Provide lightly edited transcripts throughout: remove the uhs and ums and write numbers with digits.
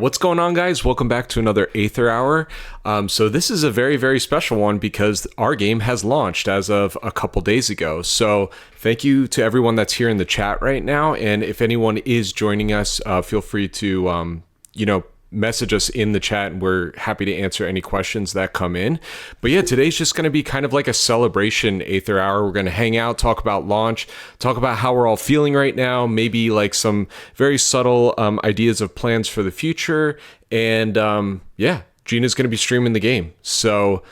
What's going on, guys? Welcome back to another Aether Hour. So this is a very, very special one because our game has launched as of a couple days ago. So thank you to everyone that's here in the chat right now. And if anyone is joining us, feel free to, message us in the chat, and we're happy to answer any questions that come in. But yeah, today's just going to be kind of like a celebration Aether Hour. We're going to hang out, talk about launch, talk about how we're all feeling right now, maybe like some very subtle ideas of plans for the future. And Gina's going to be streaming the game. So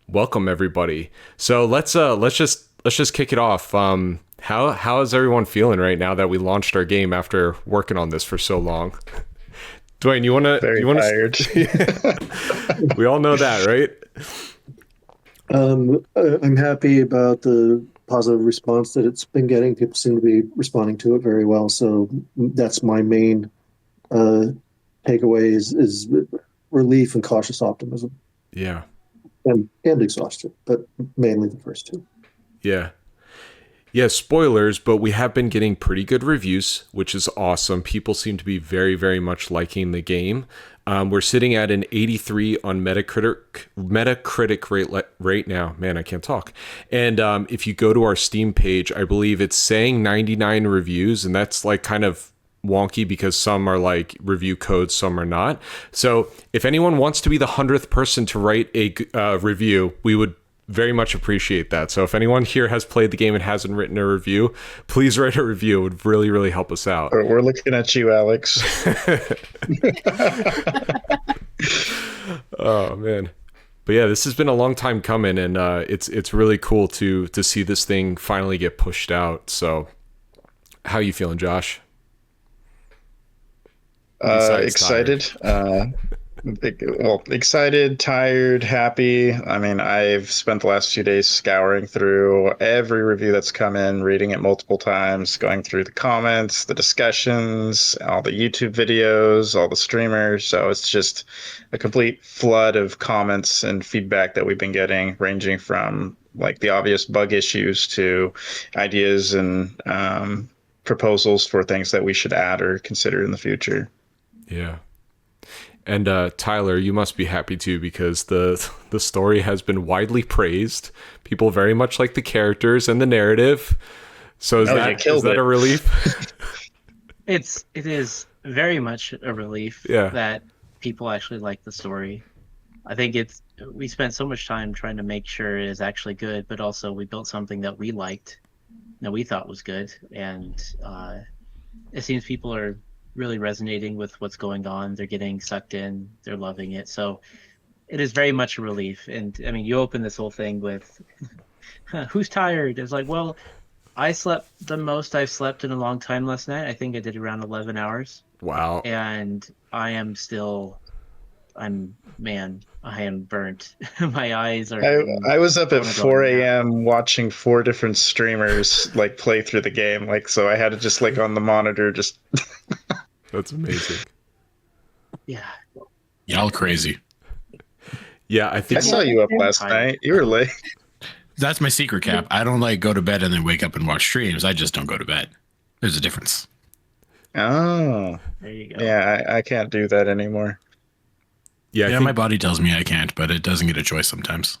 welcome everybody. So let's just kick it off. How is everyone feeling right now that we launched our game after working on this for so long? Dwayne, you want to? Tired. We all know that, right? I'm happy about the positive response that it's been getting. People seem to be responding to it very well. So that's my main takeaway is relief and cautious optimism. Yeah. And exhaustion, but mainly the first two. Yeah. Yeah, spoilers, but we have been getting pretty good reviews, which is awesome. People seem to be very, very much liking the game. We're sitting at an 83 on Metacritic rate now. Man, I can't talk. And if you go to our Steam page, I believe it's saying 99 reviews, and that's like kind of wonky because some are like review codes, some are not. So if anyone wants to be the 100th person to write a review, we would very much appreciate that. So if anyone here has played the game and hasn't written a review, please write a review. It would really, really help us out. We're looking at you, Alex. Oh man. But yeah, this has been a long time coming, and it's really cool to see this thing finally get pushed out. So how you feeling, Josh? Excited. Excited, tired, happy. I mean, I've spent the last few days scouring through every review that's come in, reading it multiple times, going through the comments, the discussions, all the YouTube videos, all the streamers. So it's just a complete flood of comments and feedback that we've been getting, ranging from like the obvious bug issues to ideas and proposals for things that we should add or consider in the future. Yeah. And Tyler, you must be happy too, because the story has been widely praised. People very much like the characters and the narrative. So is that a relief? It is very much a relief that people actually like the story. I think we spent so much time trying to make sure it is actually good, but also we built something that we liked, that we thought was good, and it seems people are really resonating with what's going on. They're getting sucked in. They're loving it. So it is very much a relief. And I mean, you open this whole thing with who's tired? It's like, well, I slept the most I've slept in a long time last night. I think I did around 11 hours. Wow. And I am burnt. My eyes are. I was up at 4 a.m. watching 4 different streamers like play through the game. Like, so I had to just like on the monitor just. That's amazing. Yeah. Y'all crazy. Yeah, I saw you up last night. You were late. That's my secret, Cap. I don't like go to bed and then wake up and watch streams. I just don't go to bed. There's a difference. Oh. There you go. Yeah, I can't do that anymore. Yeah, my body tells me I can't, but it doesn't get a choice sometimes.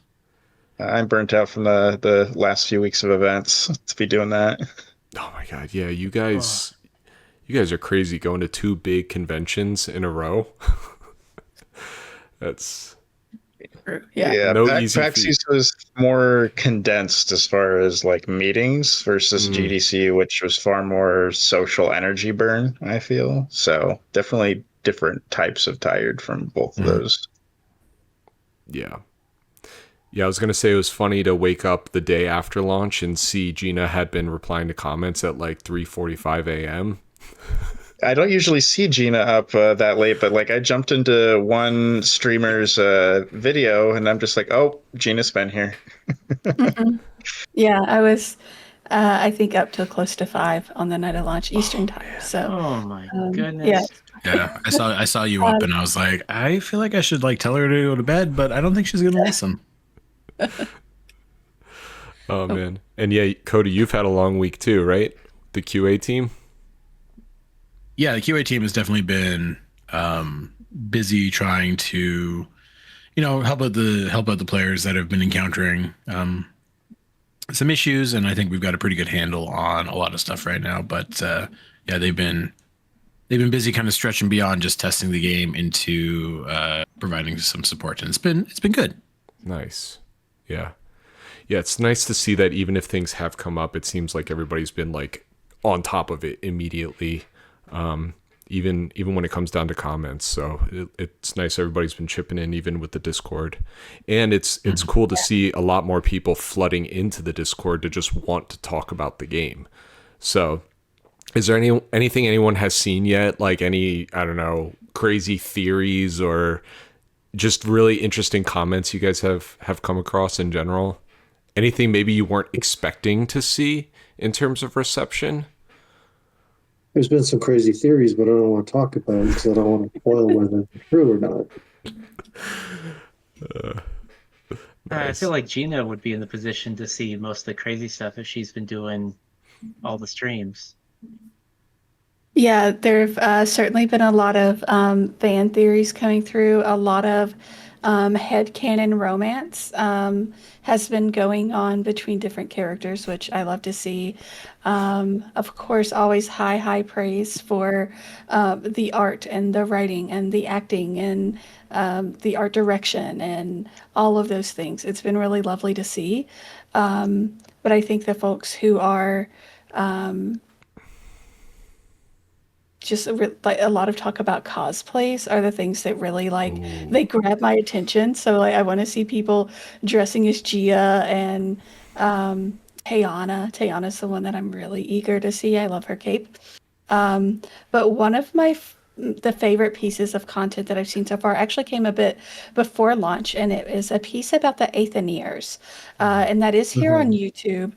I'm burnt out from the last few weeks of events to be doing that. Oh my god, yeah, you guys are crazy going to 2 big conventions in a row. That's PAX East was more condensed as far as like meetings versus GDC, which was far more social energy burn, I feel. So definitely different types of tired from both of those. Yeah, I was gonna say it was funny to wake up the day after launch and see Gina had been replying to comments at like 3:45 a.m. I don't usually see Gina up that late, but like I jumped into one streamer's video and I'm just like, oh, Gina's been here. Yeah, I was I think up till close to 5 on the night of launch Eastern time. So oh my goodness. Yeah, I saw you up and I was like, I feel like I should like tell her to go to bed, but I don't think she's gonna listen. Oh man. And yeah, Cody, you've had a long week too, right? The QA team? Yeah, the QA team has definitely been busy trying to, help out the players that have been encountering some issues, and I think we've got a pretty good handle on a lot of stuff right now. But yeah, they've been busy kind of stretching beyond just testing the game into providing some support, and it's been good. Nice. Yeah. Yeah, it's nice to see that even if things have come up, it seems like everybody's been like on top of it immediately. Even when it comes down to comments. So it's nice everybody's been chipping in, even with the Discord. And it's cool to see a lot more people flooding into the Discord to just want to talk about the game. So is there anything anyone has seen yet? Like any, I don't know, crazy theories or just really interesting comments you guys have come across in general? Anything maybe you weren't expecting to see in terms of reception? There's been some crazy theories, but I don't want to talk about them because I don't want to spoil whether they're true or not. I feel like Gina would be in the position to see most of the crazy stuff if she's been doing all the streams. Yeah, there have certainly been a lot of fan theories coming through. A lot of headcanon romance has been going on between different characters, which I love to see. Of course, always high praise for the art and the writing and the acting and the art direction and all of those things. It's been really lovely to see. But I think the folks who are just like a lot of talk about cosplays are the things that really they grab my attention. So like I want to see people dressing as Gia and Tayana. Tayana's the one that I'm really eager to see. I love her cape. But one of the favorite pieces of content that I've seen so far actually came a bit before launch, and it is a piece about the Aetherians, and that is here on YouTube.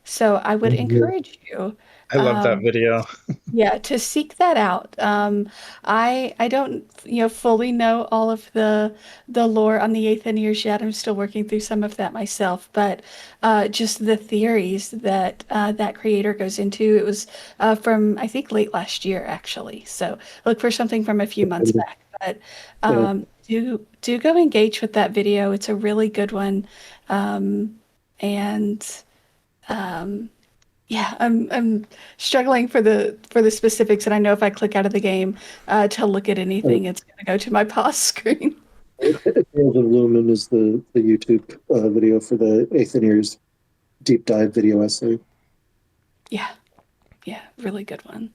So I would encourage you. I love that video. Yeah, to seek that out. I don't fully know all of the lore on the Aetherians yet. I'm still working through some of that myself, but just the theories that that creator goes into. It was from I think late last year actually. So look for something from a few months back. But do go engage with that video. It's a really good one, yeah, I'm struggling for the specifics, and I know if I click out of the game to look at anything, it's going to go to my pause screen. Tales of Lumen is the YouTube video for the Aetherians deep dive video essay. Yeah, really good one.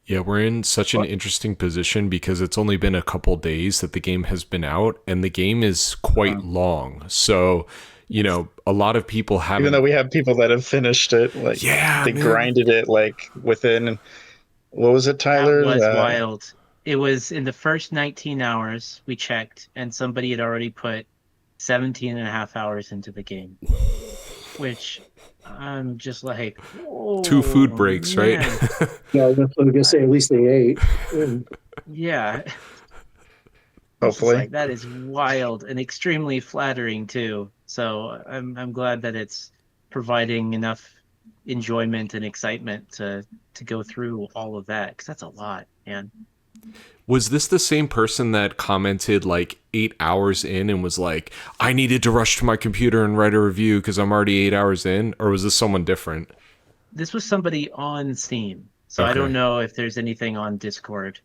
Yeah, we're in such an interesting position because it's only been a couple days that the game has been out, and the game is quite long. So, a lot of people haven't. Even though we have people that have finished it, they grinded it within. What was it, Tyler? That was wild. It was in the first 19 hours we checked, and somebody had already put 17 and a half hours into the game, which I'm just like, 2 food breaks, man. right? Yeah, that's what I'm gonna say. At least they ate. Yeah. Hopefully, that is wild and extremely flattering too. So I'm glad that it's providing enough enjoyment and excitement to go through all of that, because that's a lot, man. Was this the same person that commented 8 hours in and was like, I needed to rush to my computer and write a review because I'm already 8 hours in? Or was this someone different? This was somebody on Steam. So okay. I don't know if there's anything on Discord.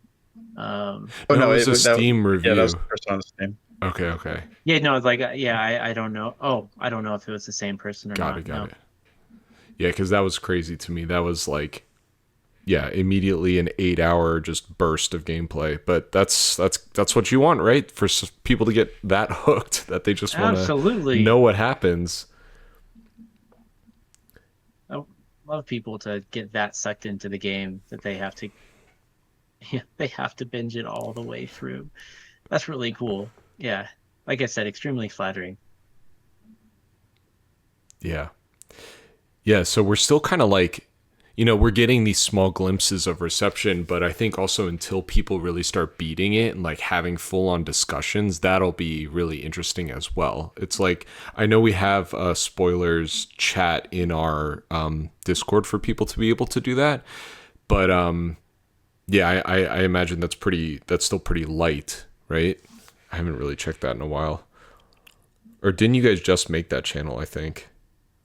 No, it was a Steam review. Yeah, that was the person on Steam. Okay. Yeah, no, it's I don't know. Oh, I don't know if it was the same person or not. Got it. Yeah, because that was crazy to me. That was immediately an 8-hour just burst of gameplay. But that's what you want, right? For people to get that hooked that they just want to know what happens. I love people to get that sucked into the game that they have to binge it all the way through. That's really cool. Yeah, like I said, extremely flattering. Yeah. So we're still kind of we're getting these small glimpses of reception, but I think also until people really start beating it and having full-on discussions, that'll be really interesting as well. It's I know we have a spoilers chat in our Discord for people to be able to do that, but Yeah, I imagine that's still pretty light, right? I haven't really checked that in a while. Or didn't you guys just make that channel, I think?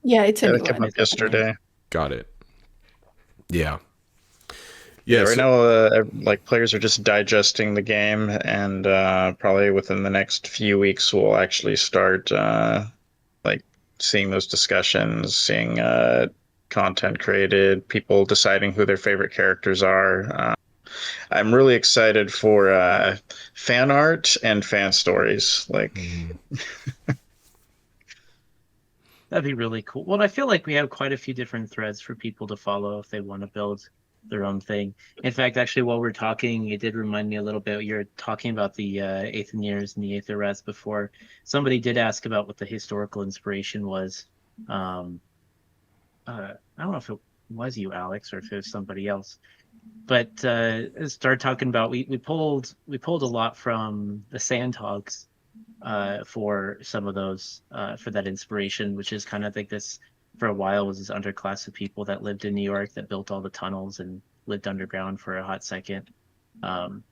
Yeah, it's a Yeah, new that came one. up yesterday. Got it. Yeah. Yeah, Yeah, right so, now, like players are just digesting the game, and probably within the next few weeks, we'll actually start like seeing those discussions, seeing content created, people deciding who their favorite characters are. I'm really excited for fan art and fan stories. Like, That'd be really cool. Well, I feel like we have quite a few different threads for people to follow if they want to build their own thing. In fact, actually, while we're talking, it did remind me a little bit. You're talking about the Aetherians and the Aether Rats before. Somebody did ask about what the historical inspiration was. Um, I don't know if it was you, Alex, or if it was somebody else. But started talking about we pulled a lot from the Sandhogs for some of those for that inspiration, which is kind of like this for a while was this underclass of people that lived in New York that built all the tunnels and lived underground for a hot second. Um,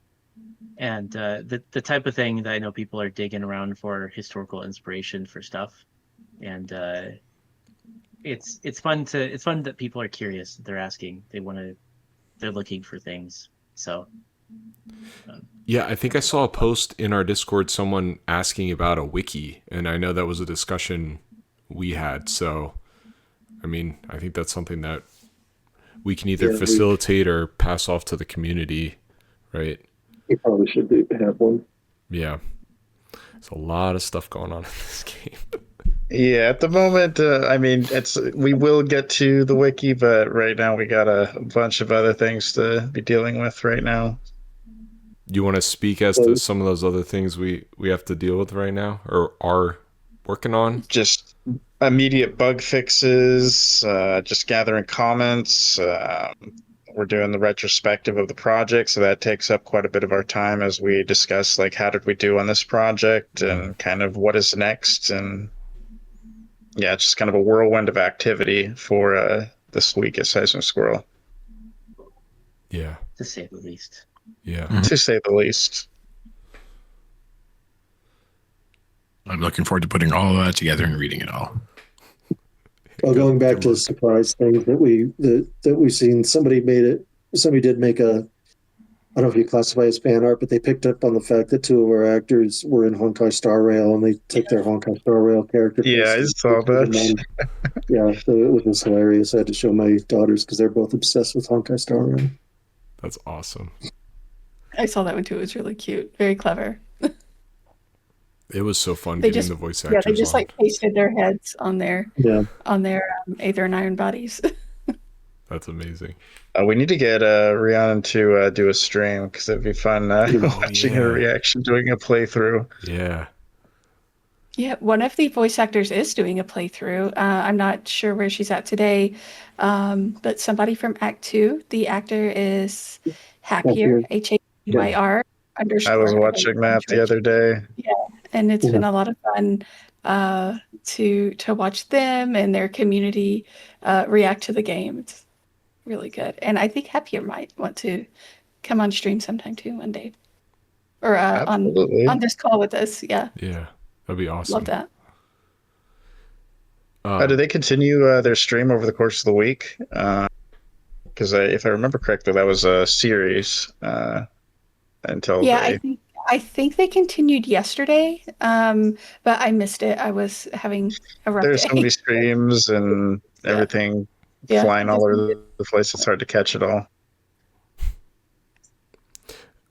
and the type of thing that I know people are digging around for historical inspiration for stuff, and it's fun that people are curious. They're asking, they're looking for things. So yeah, I think I saw a post in our Discord, someone asking about a wiki, and I know that was a discussion we had. So, I mean, I think that's something that we can either facilitate or pass off to the community, right? You probably should have one. Yeah. There's a lot of stuff going on in this game. yeah, at the moment, I mean, we will get to the wiki, but right now we got a bunch of other things to be dealing with right now. You want to speak as to some of those other things we have to deal with right now or are working on? Just immediate bug fixes, just gathering comments. We're doing the retrospective of the project, so that takes up quite a bit of our time as we discuss, like, how did we do on this project and kind of what is next. And yeah, it's just kind of a whirlwind of activity for this week at Seismic Squirrel. Yeah. to say the least. Yeah. To say the least. I'm looking forward to putting all of that together and reading it all. Well, going back to surprise things that we've seen, somebody did make a, I don't know if you classify as fan art, but they picked up on the fact that two of our actors were in Honkai Star Rail, and they took their Honkai Star Rail character. Yeah, I saw that. Yeah, so it was just hilarious. I had to show my daughters because they're both obsessed with Honkai Star Rail. That's awesome. I saw that one too. It was really cute. Very clever. It was so fun getting the voice actors. Yeah, they just on. like pasted their heads on their Aether and Iron bodies. That's amazing. We need to get Rhiannon to do a stream because it'd be fun watching her reaction doing a playthrough. Yeah. Yeah, one of the voice actors is doing a playthrough. I'm not sure where she's at today, but somebody from Act 2, the actor is Happier, Hayr_. I was watching that the other day. Yeah, and it's been a lot of fun to watch them and their community react to the game. It's really good. And I think Happier might want to come on stream sometime too one day. Or on this call with us. Yeah. Yeah. That'd be awesome. Love that. Do they continue their stream over the course of the week? Because if I remember correctly, that was a series until I think they continued yesterday, but I missed it. I was having a rough There's day. so many streams and everything flying all over the place. It's hard to catch it all.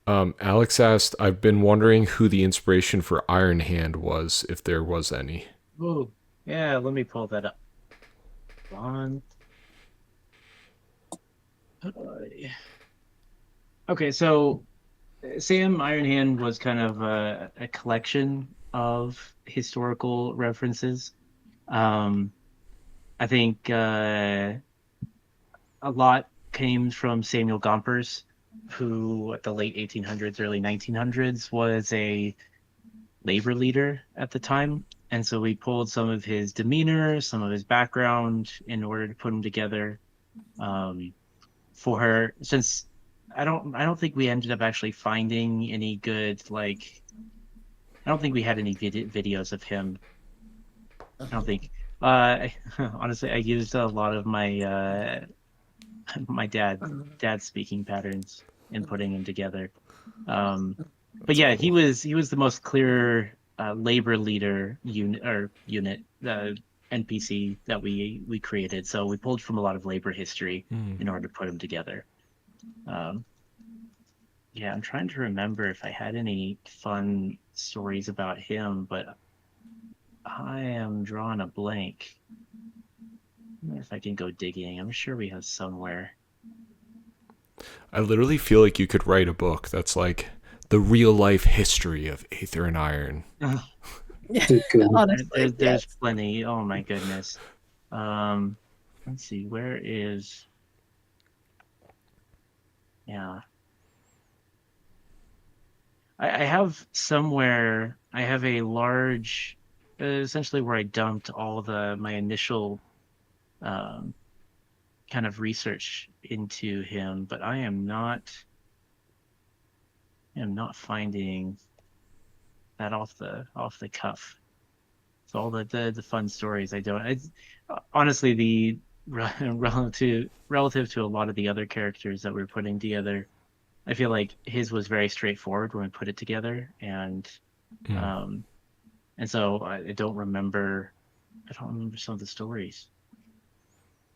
Alex asked, I've been wondering who the inspiration for Iron Hand was, if there was any. Oh, yeah, let me pull that up. Okay, so Sam Iron Hand was kind of a collection of historical references. I think a lot came from Samuel Gompers, who at the late 1800s, early 1900s was a labor leader at the time. And so we pulled some of his demeanor, some of his background in order to put him together for her. Since I don't think we ended up actually finding any good, like, I don't think we had any videos of him. I don't think. Honestly, I used a lot of my my dad's speaking patterns in putting them together. But yeah, cool. he was the most clear labor leader unit NPC that we created. So we pulled from a lot of labor history in order to put them together. Um, yeah, I'm trying to remember if I had any fun stories about him, but I am drawing a blank. I wonder if I can go digging. I'm sure we have somewhere. I literally feel like you could write a book that's like the real life history of Aether and Iron. Honestly, There's yes. plenty. Oh my goodness. Let's see. Where is? Yeah. I have somewhere. I have a large, essentially where I dumped all my initial um, kind of research into him, but I am not finding that off the cuff. So all the fun stories I don't. Honestly, the relative to a lot of the other characters that we're putting together, I feel like his was very straightforward when we put it together, um, and so I don't remember. I don't remember some of the stories.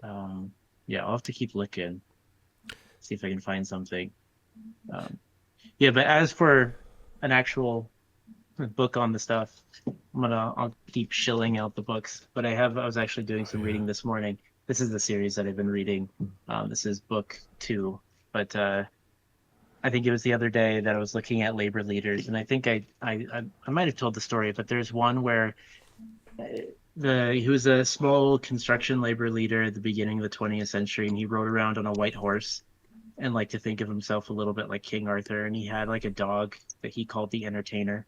Yeah, I'll have to keep looking, see if I can find something. Um, yeah, but as for an actual book on the stuff, I'll keep shilling out the books. But I was actually doing some reading this morning. This is the series that I've been reading. This is book 2, but I think it was the other day that I was looking at labor leaders, and I think I might have told the story, but there's one where he was a small construction labor leader at the beginning of the 20th century, and he rode around on a white horse and liked to think of himself a little bit like King Arthur, and he had like a dog that he called the Entertainer.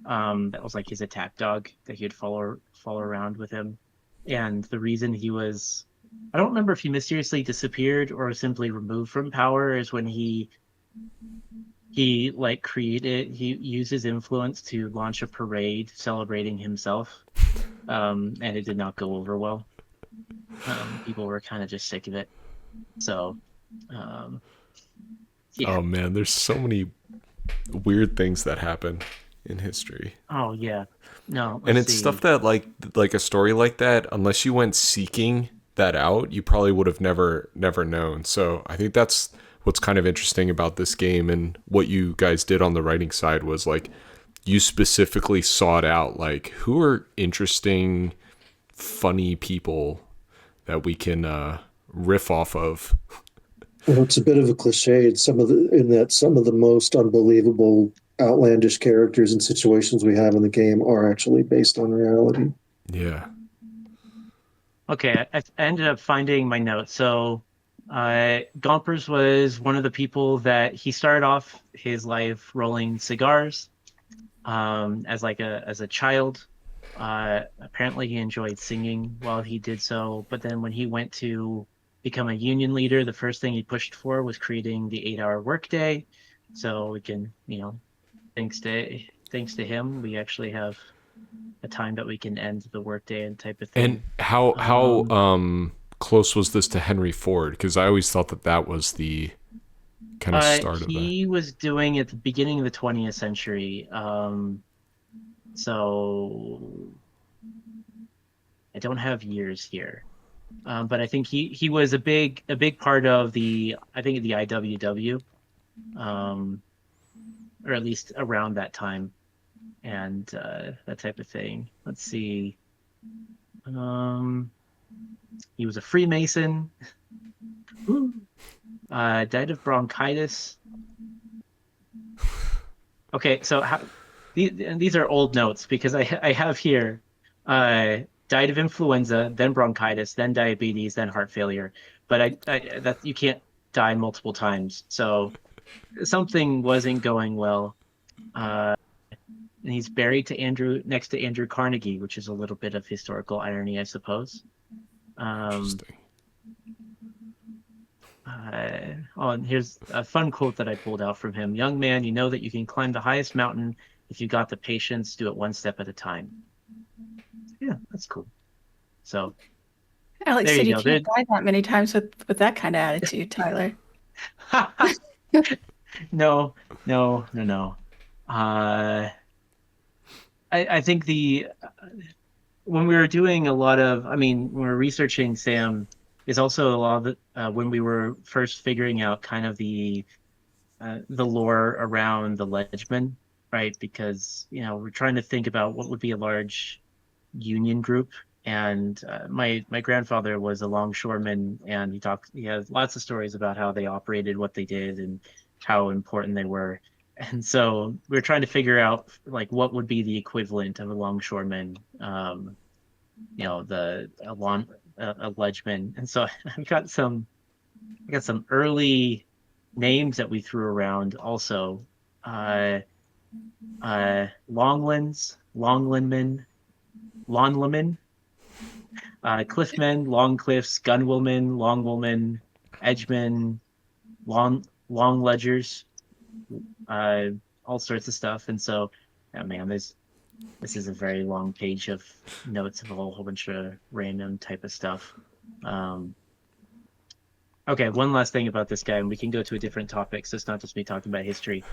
That was like his attack dog that he would follow around with him. And the reason I don't remember if he mysteriously disappeared or simply removed from power, is when he used his influence to launch a parade celebrating himself, and it did not go over well. People were kind of just sick of it. So, yeah. Oh man, there's so many weird things that happen in history. Oh yeah. No, And let's it's see. stuff that like a story like that, unless you went seeking that out, you probably would have never known. So I think that's what's kind of interesting about this game, and what you guys did on the writing side was like you specifically sought out like who are interesting, funny people that we can riff off of. Well, it's a bit of a cliche some of the most unbelievable, outlandish characters and situations we have in the game are actually based on reality. Yeah. Okay, I ended up finding my notes. So, Gompers was one of the people that he started off his life rolling cigars, as as a child. Apparently, he enjoyed singing while he did so. But then, when he went to become a union leader, the first thing he pushed for was creating the 8-hour workday. So we can, thanks to him, we actually have a time that we can end the workday and type of And thing. how close was this to Henry Ford? Because I always thought that was the kind of start of that. He was doing it at the beginning of the 20th century. So I don't have years here. But I think he was a big part of the IWW, or at least around that time, and that type of thing. Let's see. He was a Freemason. Died of bronchitis. Okay, so these are old notes, because I have here died of influenza, then bronchitis, then diabetes, then heart failure. But that you can't die multiple times, so something wasn't going well. And he's buried next to Andrew Carnegie, which is a little bit of historical irony, I suppose. Interesting. And here's a fun quote that I pulled out from him. Young man, you know that you can climb the highest mountain if you got the patience, do it one step at a time. Yeah, that's cool. So Alex there said you you go. can't die that many times with that kind of attitude, Tyler. No, no, no, no. I think when we were doing a lot of, I mean, when we were researching Sam, is also a lot of it, when we were first figuring out kind of the lore around the Ledgemen, right? Because we're trying to think about what would be a large union group. And my grandfather was a longshoreman, and he has lots of stories about how they operated, what they did, and how important they were. And so we're trying to figure out like what would be the equivalent of a longshoreman, a ledgeman. And so I got some early names that we threw around also. Uh, Longlands, Longlandmen, Lawnlemen, Cliffmen, Long Cliffs, Gunwoman, Longwoman, Edgemen, Long Ledgers, all sorts of stuff. And so, yeah, man, this is a very long page of notes of a whole bunch of random type of stuff. Okay, one last thing about this guy, and we can go to a different topic, so it's not just me talking about history.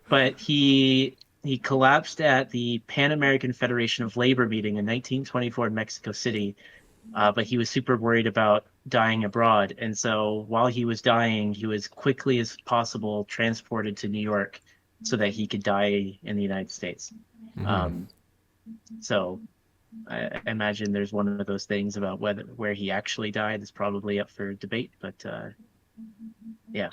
But he collapsed at the Pan American Federation of Labor meeting in 1924 in Mexico City. But he was super worried about dying abroad, and so while he was dying, he was quickly as possible transported to New York so that he could die in the United States. Mm-hmm. So I imagine there's one of those things about where he actually died is probably up for debate, but yeah.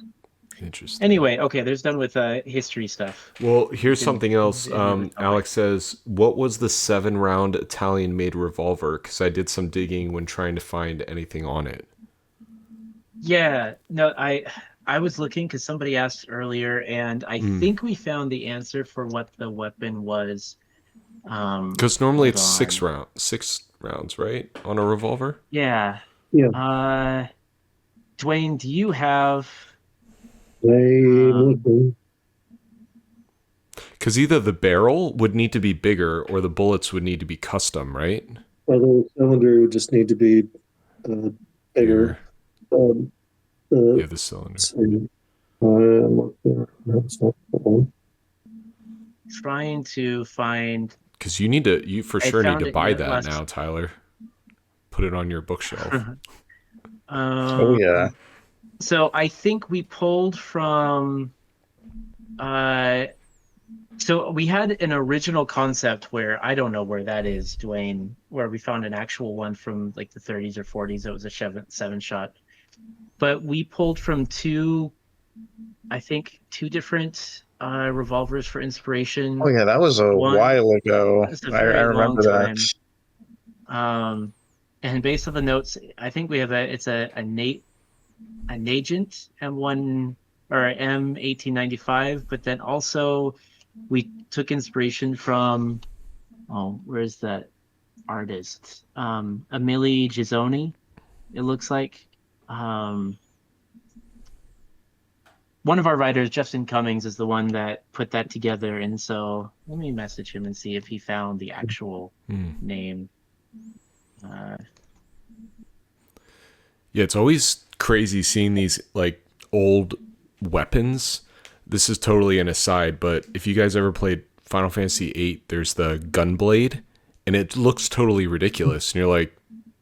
Interesting. Anyway, okay, there's done with history stuff. Well, here's something else. Alex says, what was the 7-round Italian-made revolver? Because I did some digging when trying to find anything on it. Yeah, no, I was looking because somebody asked earlier, and I think we found the answer for what the weapon was. Because normally it's 6 rounds, right, on a revolver? Yeah. Yeah. Dwayne, do you have? Because either the barrel would need to be bigger or the bullets would need to be custom, right? Well, the cylinder would just need to be bigger. Yeah, the cylinder. Trying to find. Because you for sure need to buy that now, Tyler. Put it on your bookshelf. Oh yeah. So I think we pulled from. So we had an original concept where I don't know where that is, Dwayne, where we found an actual one from like the 30s or 40s. It was a 7-shot, but we pulled from two different revolvers for inspiration. Oh yeah, that was a while ago. I remember that. And based on the notes, I think we have a Nagant M1 or M1895, but then also we took inspiration from where's that artist? Emily Gizzoni, it looks like. One of our writers, Justin Cummings, is the one that put that together, and so let me message him and see if he found the actual name. Yeah, it's always crazy seeing these like old weapons. This is totally an aside, but if you guys ever played Final Fantasy VIII, there's the Gunblade, and it looks totally ridiculous. And you're like,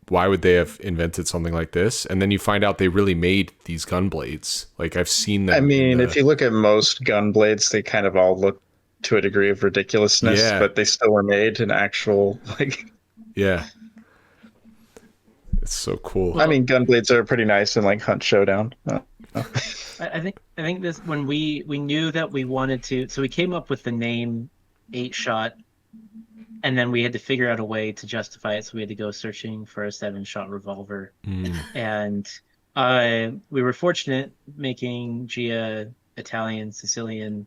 why would they have invented something like this? And then you find out they really made these Gunblades. Like, I've seen them. I mean, if you look at most Gunblades, they kind of all look to a degree of ridiculousness, but they still were made in actual, like... Yeah. It's so cool. Well, I mean, Gunblades are pretty nice in, like, Hunt Showdown. I think this, when we knew that we wanted to, so we came up with the name 8-shot, and then we had to figure out a way to justify it, so we had to go searching for a 7-shot revolver. And we were fortunate making Gia Italian, Sicilian,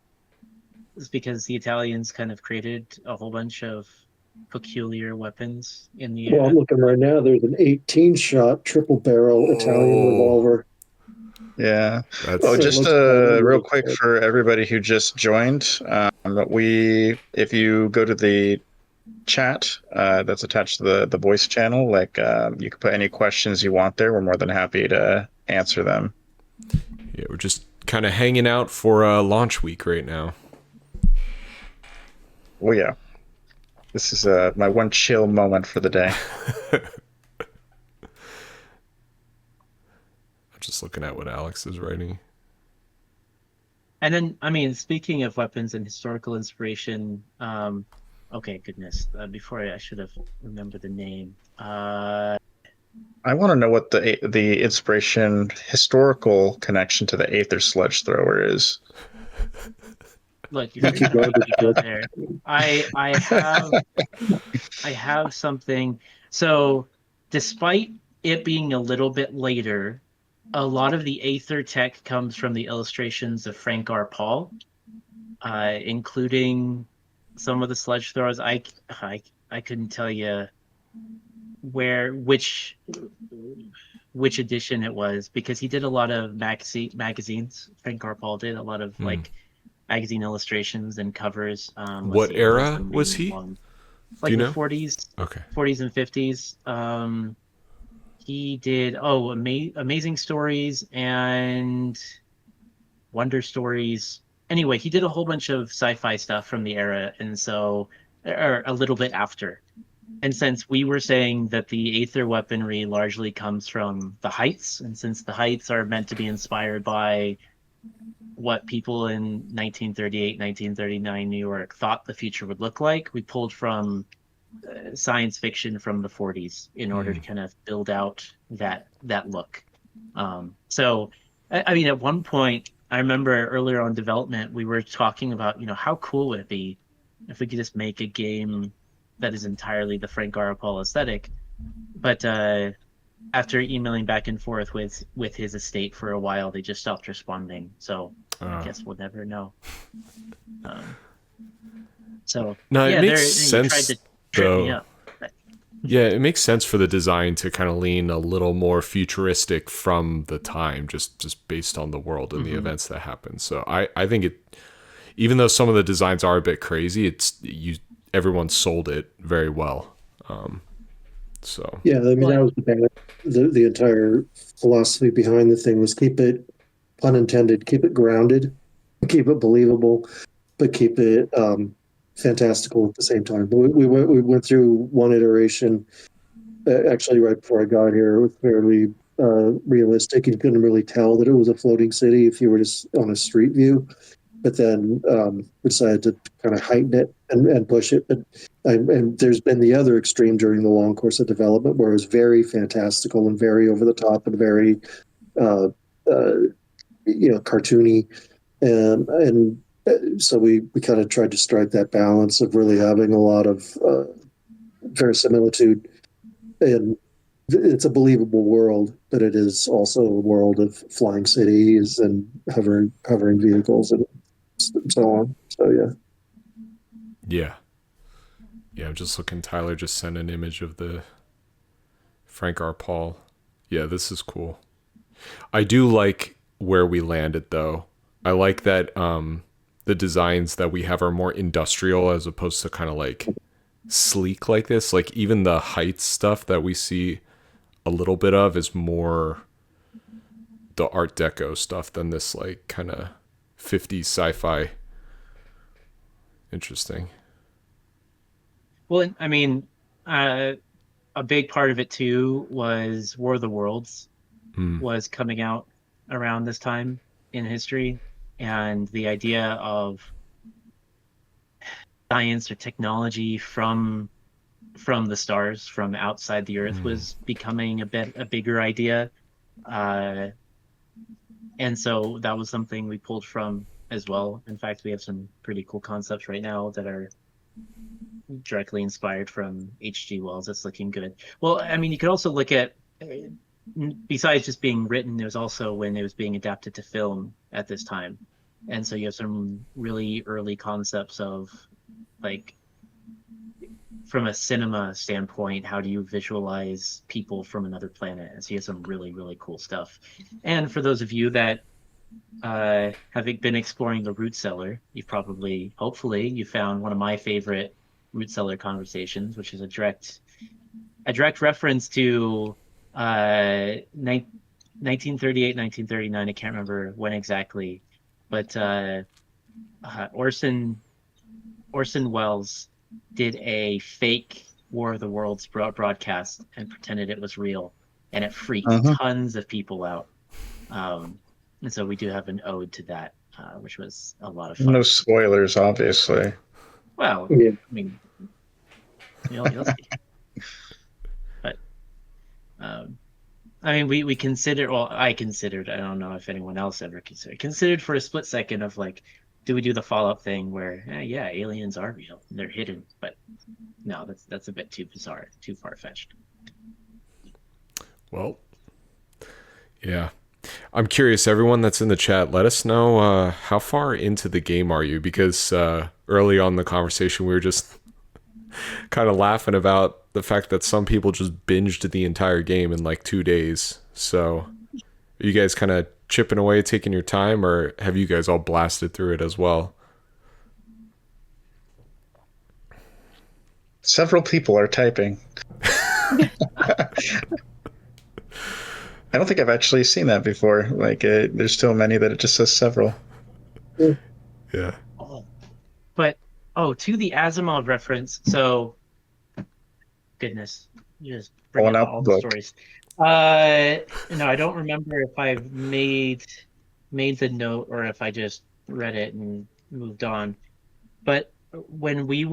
is because the Italians kind of created a whole bunch of peculiar weapons in the Well, I'm looking right now. There's an 18-shot triple barrel Italian revolver. Yeah. That's Oh, So it just looks real really quick good. for everybody who just joined, if you go to the chat that's attached to the voice channel, like you can put any questions you want there. We're more than happy to answer them. yeah, we're just kind of hanging out for launch week right now. Oh yeah, this is my one chill moment for the day. I'm just looking at what Alex is writing. And then, I mean, speaking of weapons and historical inspiration, okay, goodness. Before I should have remembered the name. I want to know what the inspiration historical connection to the Aether sledge thrower is. Look, if Thank you're you, gonna garbage go truck. there, I have something. So, despite it being a little bit later, a lot of the Aether tech comes from the illustrations of Frank R. Paul, including some of the sledge throwers. I couldn't tell you where which edition it was because he did a lot of magazines. Frank R. Paul did a lot of like magazine illustrations and covers. Let's What see, what was the era was main he? one? Do Like you the know? 40s, Okay. 40s and 50s. He did Amazing Stories and Wonder Stories. Anyway, he did a whole bunch of sci-fi stuff from the era, and so or a little bit after. And since we were saying that the Aether weaponry largely comes from the Heights, and since the Heights are meant to be inspired by what people in 1938, 1939 New York thought the future would look like, we pulled from science fiction from the 40s in order to kind of build out that look. So, I mean, at one point, I remember earlier on development, we were talking about, how cool would it be if we could just make a game that is entirely the Frank Garapal aesthetic. But after emailing back and forth with his estate for a while, they just stopped responding. So I guess we'll never know. So No, it yeah, makes you tried sense to trip me though. up. Yeah, it makes sense for the design to kind of lean a little more futuristic from the time, just based on the world and the events that happen. So I think it, even though some of the designs are a bit crazy, everyone sold it very well. So Yeah, I mean that was the entire philosophy behind the thing was keep it, pun intended, keep it grounded, keep it believable, but keep it fantastical at the same time. We went through one iteration actually right before I got here. It was fairly realistic. You couldn't really tell that it was a floating city if you were just on a street view. But then we decided to kind of heighten it and push it. And there's been the other extreme during the long course of development where it was very fantastical and very over the top and very, uh, uh, cartoony. And so we kind of tried to strike that balance of really having a lot of verisimilitude. And it's a believable world, but it is also a world of flying cities and hovering vehicles and so on. So yeah, I'm just looking. Tyler just sent an image of the Frank R. Paul. Yeah, this is cool. I do like where we landed though. I like that the designs that we have are more industrial as opposed to kind of like sleek like this. Like even the heights stuff that we see a little bit of is more the Art Deco stuff than this like kind of 50s sci-fi. Interesting. Well, I mean, a big part of it too was War of the Worlds was coming out around this time in history, and the idea of science or technology from the stars, from outside the Earth, was becoming a bigger idea, and so that was something we pulled from as well. In fact, we have some pretty cool concepts right now that are directly inspired from H.G. Wells. That's looking good. Well, I mean, you could also look at, besides just being written, there's also when it was being adapted to film at this time. And so you have some really early concepts of like from a cinema standpoint, how do you visualize people from another planet? And so he has some really, really cool stuff. And for those of you that have been exploring the root cellar, you've probably, hopefully, you found one of my favorite root cellar conversations, which is a direct reference to 1938, 1939. I can't remember when exactly, but Orson Welles did a fake War of the Worlds broadcast and pretended it was real, and it freaked tons of people out. And so we do have an ode to that, which was a lot of fun. No spoilers, obviously. Well, Yeah. I mean, you'll see. But, I mean, we considered, well, I considered, I don't know if anyone else ever considered for a split second of like, do we do the Fallout thing where, yeah, aliens are real, they're hidden, but no, that's a bit too bizarre, too far-fetched. Well, yeah. I'm curious, everyone that's in the chat, let us know how far into the game are you? Because early on in the conversation, we were just kind of laughing about the fact that some people just binged the entire game in like 2 days. So are you guys kind of chipping away, taking your time, or have you guys all blasted through it as well? Several people are typing. I don't think I've actually seen that before. Like, there's so many that it just says several. Yeah. But, to the Asimov reference, so, goodness, you just bring up all the stories. No, I don't remember if I made the note or if I just read it and moved on. But when we've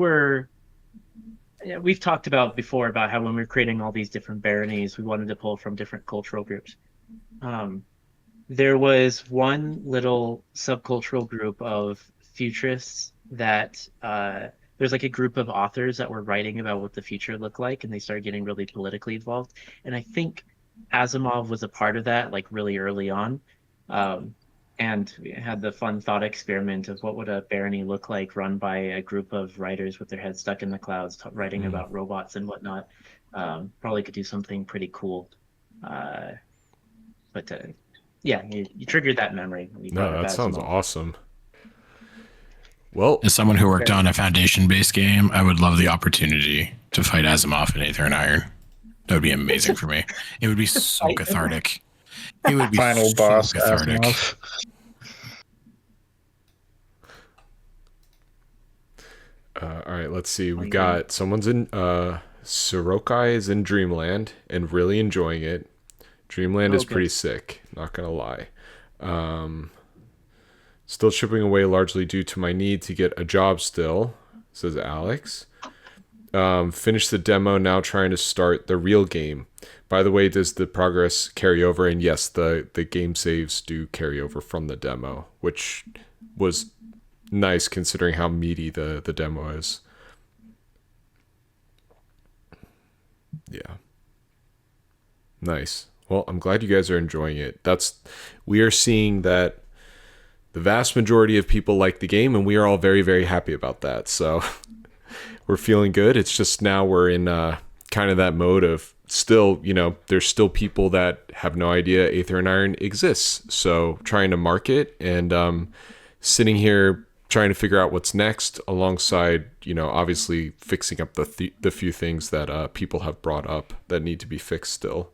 talked about before about how when we were creating all these different baronies, we wanted to pull from different cultural groups. There was one little subcultural group of futurists that there's like a group of authors that were writing about what the future looked like, and they started getting really politically involved. And I think Asimov was a part of that, like really early on. And we had the fun thought experiment of what would a barony look like run by a group of writers with their heads stuck in the clouds, writing about robots and whatnot. Probably could do something pretty cool. But yeah, you triggered that memory. No, that sounds awesome. Well, as someone who worked on a Foundation-based game, I would love the opportunity to fight Asimov in Aether and Iron. That would be amazing for me. It would be so cathartic. It would be final so boss cathartic. Asimov. All right, let's see. We got someone's in Sorokai is in Dreamland and really enjoying it. Dreamland is pretty sick, not gonna lie. Still chipping away largely due to my need to get a job still, says Alex. Finished the demo, now trying to start the real game. By the way, does the progress carry over? And yes, the game saves do carry over from the demo, which was nice considering how meaty the demo is. Yeah. Nice. Well, I'm glad you guys are enjoying it. We are seeing that the vast majority of people like the game, and we are all very, very happy about that. So we're feeling good. It's just now we're in kind of that mode of still, there's still people that have no idea Aether and Iron exists. So trying to market and sitting here trying to figure out what's next alongside, obviously fixing up the few things that people have brought up that need to be fixed still.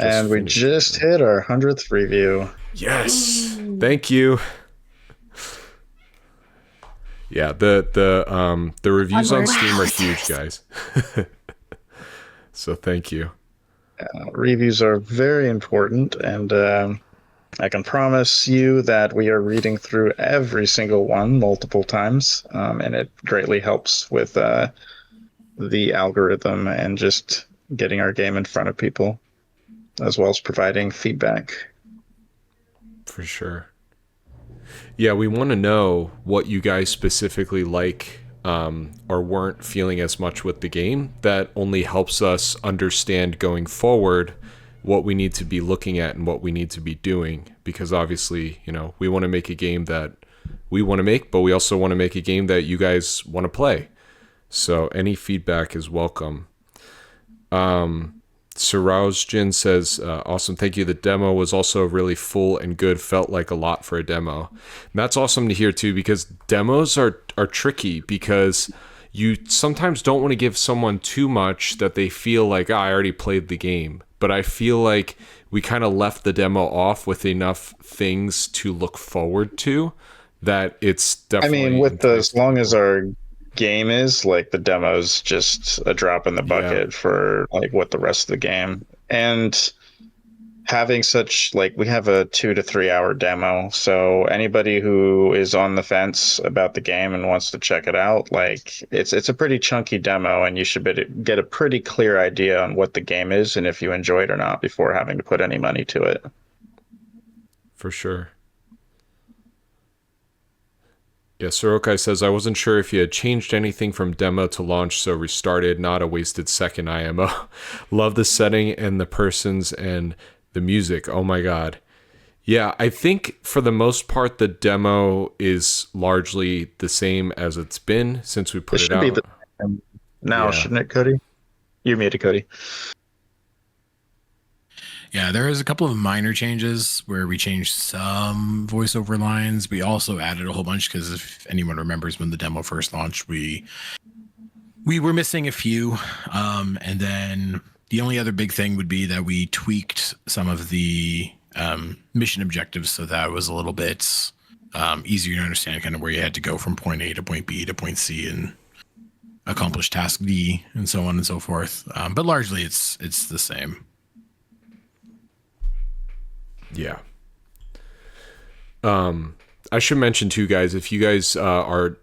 And we just hit our 100th review. Yes. Thank you. Yeah, the reviews on Steam are huge, guys. So thank you. Reviews are very important, and I can promise you that we are reading through every single one multiple times, and it greatly helps with the algorithm and just getting our game in front of people, as well as providing feedback. For sure. Yeah, we want to know what you guys specifically like or weren't feeling as much with the game. That only helps us understand going forward what we need to be looking at and what we need to be doing. Because obviously, we want to make a game that we want to make, but we also want to make a game that you guys want to play. So any feedback is welcome. Saraujin says, awesome, thank you. The demo was also really full and good. Felt like a lot for a demo. And that's awesome to hear too, because demos are tricky, because you sometimes don't want to give someone too much that they feel like, I already played the game. But I feel like we kind of left the demo off with enough things to look forward to that it's definitely... I mean, as long as our game is, like, the demo's just a drop in the bucket for, like, what the rest of the game. And having such, like, we have a 2 to 3 hour demo, so anybody who is on the fence about the game and wants to check it out, like, it's a pretty chunky demo, and you should get a pretty clear idea on what the game is and if you enjoy it or not before having to put any money to it. For sure. Yeah, Sorokai says, I wasn't sure if you had changed anything from demo to launch, so restarted, not a wasted second IMO. Love the setting and the persons and the music. Oh my God. Yeah, I think for the most part, the demo is largely the same as it's been since we put it out. Be the now, shouldn't it, Cody? You made it, Cody. Yeah, there is a couple of minor changes where we changed some voiceover lines. We also added a whole bunch because if anyone remembers when the demo first launched, we were missing a few. And then the only other big thing would be that we tweaked some of the mission objectives so that it was a little bit easier to understand kind of where you had to go from point A to point B to point C and accomplish task D and so on and so forth. But largely it's the same. Yeah. I should mention too, guys, if you guys are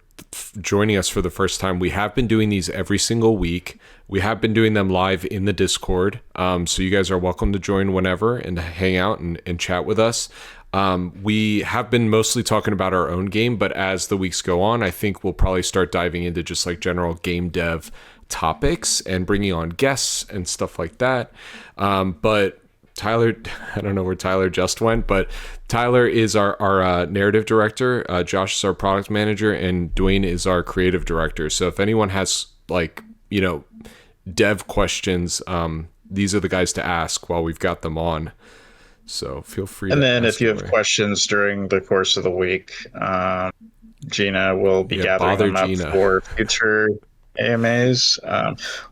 joining us for the first time, we have been doing these every single week. We have been doing them live in the Discord. So you guys are welcome to join whenever and hang out and chat with us. We have been mostly talking about our own game, but as the weeks go on, I think we'll probably start diving into just like general game dev topics and bringing on guests and stuff like that. But Tyler, I don't know where Tyler just went, but Tyler is our narrative director. Josh is our product manager, and Dwayne is our creative director. So if anyone has dev questions, these are the guys to ask while we've got them on. So feel free. And then if you have questions during the course of the week, Gina will be gathering them up for future AMAs,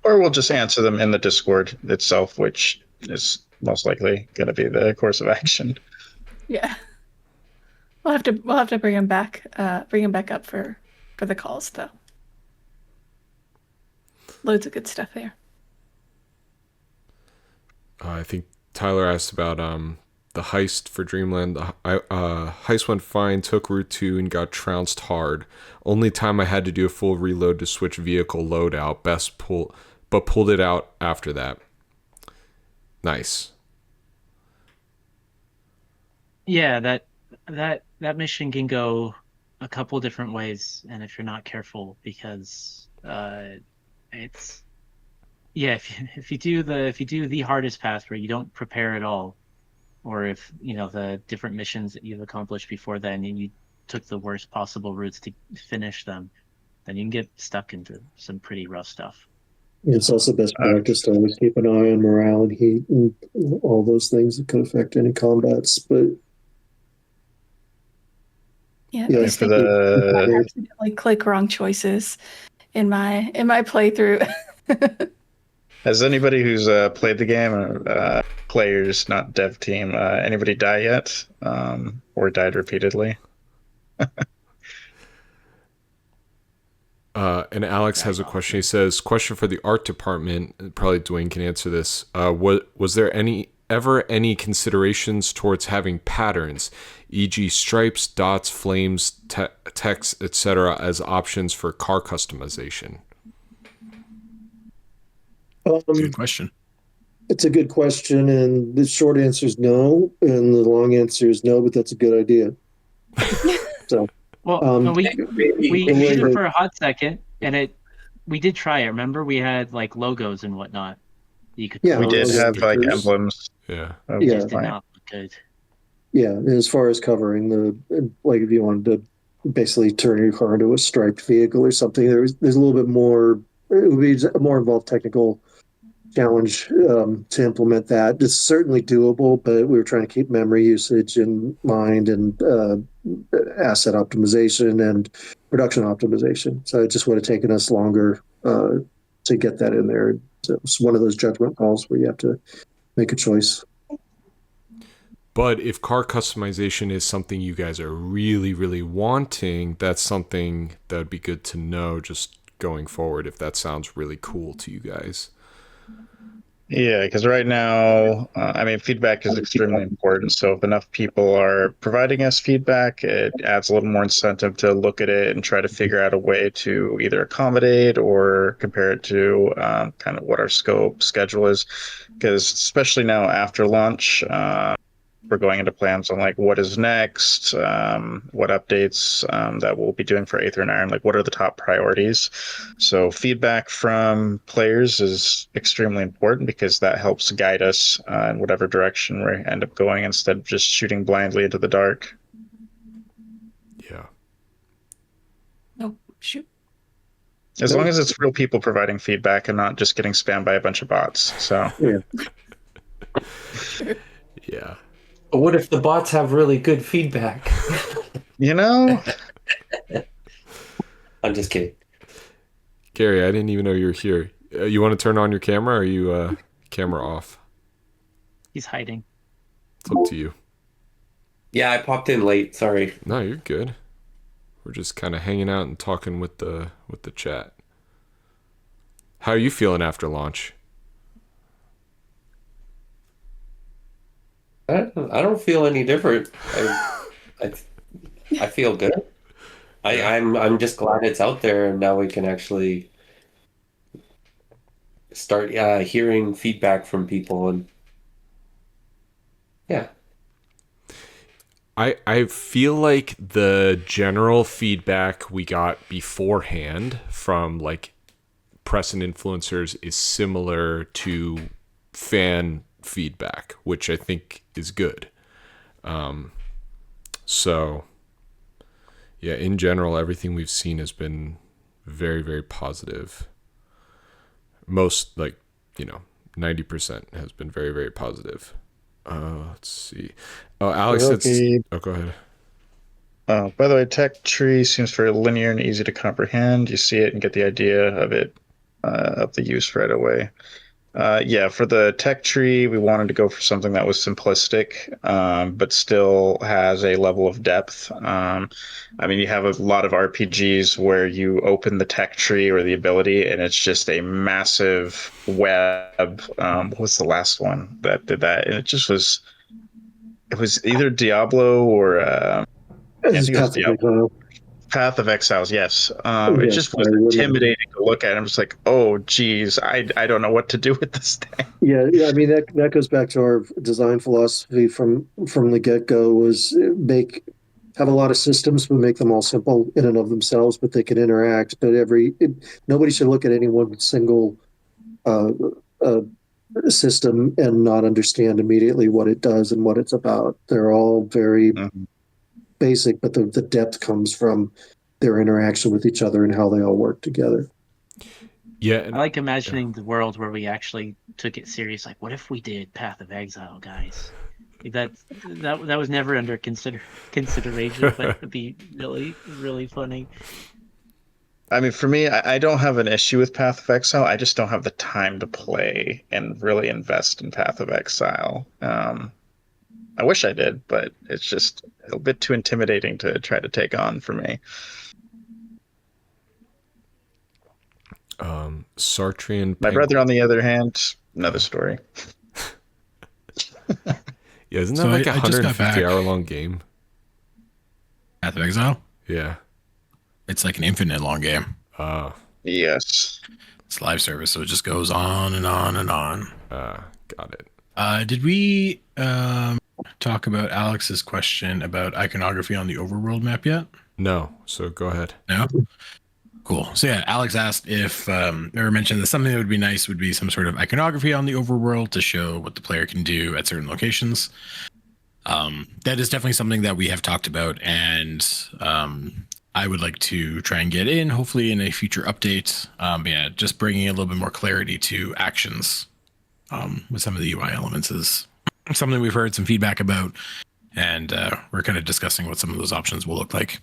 or we'll just answer them in the Discord itself, which is most likely going to be the course of action. Yeah, we'll have to bring him back up for the calls though. Loads of good stuff there. I think Tyler asked about the heist for Dreamland. The heist went fine, took Route 2 and got trounced hard. Only time I had to do a full reload to switch vehicle loadout. But pulled it out after that. Nice. Yeah, that mission can go a couple different ways, and if you're not careful, because it's if you do the hardest path where you don't prepare at all, or if the different missions that you've accomplished before then and you took the worst possible routes to finish them, then you can get stuck into some pretty rough stuff. It's also best practice to always keep an eye on morale and heat and all those things that could affect any combats. But yeah, I accidentally click wrong choices in my playthrough. Has anybody who's played the game, players, not dev team, anybody die yet, or died repeatedly? And Alex has a question. He says, question for the art department. Probably Dwayne can answer this. Was there ever any considerations towards having patterns, e.g. stripes, dots, flames, text, etc. as options for car customization? Good question. It's a good question, and the short answer is no, and the long answer is no, but that's a good idea. So, we used it for a hot second, and we did try it. Remember, we had like logos and whatnot. We did have like emblems. Yeah, it just did not look good. Yeah, as far as covering if you wanted to basically turn your car into a striped vehicle or something. There's a little bit more. It would be a more involved technical challenge to implement that. It's certainly doable, but we were trying to keep memory usage in mind and asset optimization and production optimization. So it just would have taken us longer to get that in there. So it's one of those judgment calls where you have to make a choice. But if car customization is something you guys are really, really wanting, that's something that would be good to know just going forward, if that sounds really cool to you guys. Yeah, because right now, feedback is extremely important. So if enough people are providing us feedback, it adds a little more incentive to look at it and try to figure out a way to either accommodate or compare it to kind of what our schedule is. Because especially now after launch, we're going into plans on like what is next, what updates that we'll be doing for Aether and Iron, like what are the top priorities. So feedback from players is extremely important because that helps guide us in whatever direction we end up going instead of just shooting blindly into the dark. Yeah. Oh, shoot. As long as it's real people providing feedback and not just getting spammed by a bunch of bots. So yeah. But what if the bots have really good feedback? I'm just kidding. Gary, I didn't even know you were here. You want to turn on your camera, or are you camera off? He's hiding. It's up to you. Yeah, I popped in late. Sorry. No, you're good. We're just kind of hanging out and talking with the chat. How are you feeling after launch? I don't feel any different. I feel good. I'm just glad it's out there, and now we can actually start hearing feedback from people, and yeah. I feel like the general feedback we got beforehand from like press and influencers is similar to fan feedback, which I think is good. So yeah, in general, everything we've seen has been very, very positive. Most 90% has been very, very positive. Let's see. Oh, Alex, go ahead. By the way, tech tree seems very linear and easy to comprehend. You see it and get the idea of it, of the use right away. For the tech tree, we wanted to go for something that was simplistic, but still has a level of depth. You have a lot of RPGs where you open the tech tree or the ability, and it's just a massive web. What was the last one that did that? And it was either Diablo or Path of Exiles, yes. It just was intimidating to look at. I'm just like, oh, geez, I don't know what to do with this thing. Yeah. That goes back to our design philosophy from the get-go was have a lot of systems, but make them all simple in and of themselves, but they can interact. But nobody should look at any one single system and not understand immediately what it does and what it's about. They're all very basic, but the depth comes from their interaction with each other and how they all work together. Yeah, I like imagining the world where we actually took it serious. Like, what if we did Path of Exile, guys? That was never under consideration, but it'd be really, really funny. For me, I don't have an issue with Path of Exile. I just don't have the time to play and really invest in Path of Exile. I wish I did, but it's just a bit too intimidating to try to take on for me. Sartrean. My brother, on the other hand, another story. Yeah, isn't that like a 150-hour long game? Path of Exile? Yeah. It's like an infinite long game. Yes. It's live service, so it just goes on and on and on. Got it. Did we talk about Alex's question about iconography on the overworld map yet? No, so go ahead. No? Cool. So yeah, Alex asked if or mentioned that something that would be nice would be some sort of iconography on the overworld to show what the player can do at certain locations. That is definitely something that we have talked about, and I would like to try and get in, hopefully in a future update. Just bringing a little bit more clarity to actions with some of the UI elements is something we've heard some feedback about, and we're kind of discussing what some of those options will look like.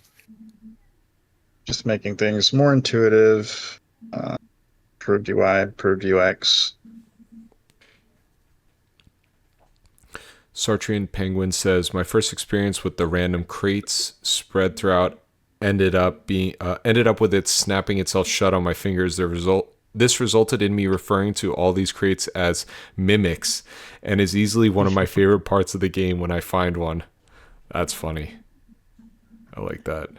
Just making things more intuitive, improved UI, improved UX. Sartrian Penguin says, my first experience with the random crates spread throughout ended up with it snapping itself shut on my fingers. This resulted in me referring to all these crates as mimics, and is easily one of my favorite parts of the game when I find one. That's funny. I like that.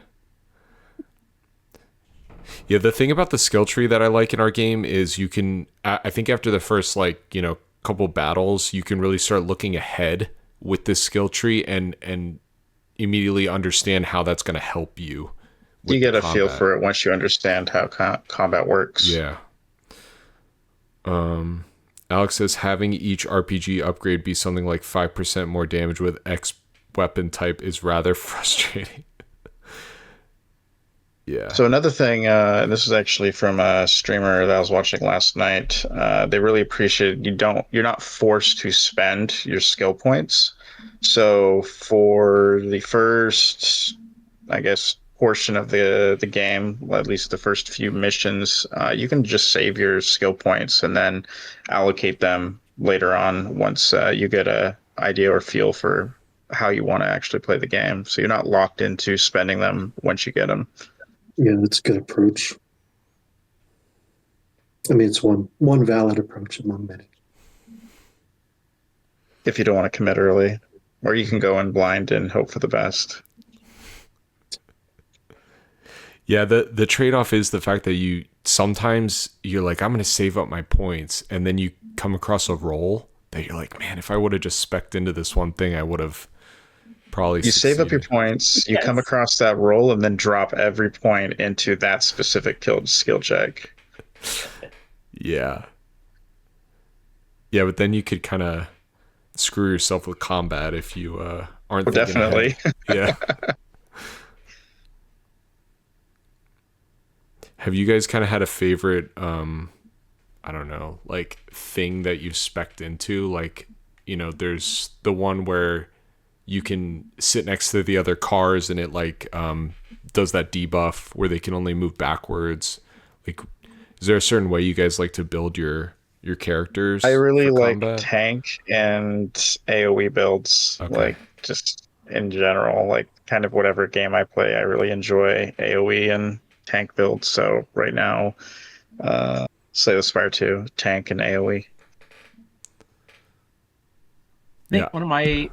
Yeah, the thing about the skill tree that I like in our game is you can, I think after the first couple battles, you can really start looking ahead with this skill tree and immediately understand how that's going to help you. You get a feel for it once you understand how combat works. Yeah. Alex says having each RPG upgrade be something like 5% more damage with X weapon type is rather frustrating. Yeah. So another thing, and this is actually from a streamer that I was watching last night. They really appreciate you're not forced to spend your skill points. So for the first, I guess, portion of the game, well, at least the first few missions, you can just save your skill points and then allocate them later on once you get a idea or feel for how you want to actually play the game. So you're not locked into spending them once you get them. Yeah, that's a good approach. I mean, it's one valid approach among many. If you don't want to commit early, or you can go in blind and hope for the best. Yeah, the trade-off is the fact that sometimes you're like, I'm going to save up my points, and then you come across a role that you're like, man, if I would have just specced into this one thing, I would have probably save up your points, you come across that role, and then drop every point into that specific skill check. Yeah. Yeah, but then you could kind of screw yourself with combat if you aren't thinking definitely ahead. Yeah. Have you guys kind of had a favorite I don't know, like thing that you've specced into? Like, there's the one where you can sit next to the other cars and it does that debuff where they can only move backwards. Like, is there a certain way you guys like to build your characters? I really like tank and AoE builds. Okay. Like, just in general, like kind of whatever game I play, I really enjoy AoE and tank builds. So right now, Slay the Spire 2, tank and AoE. I think one of my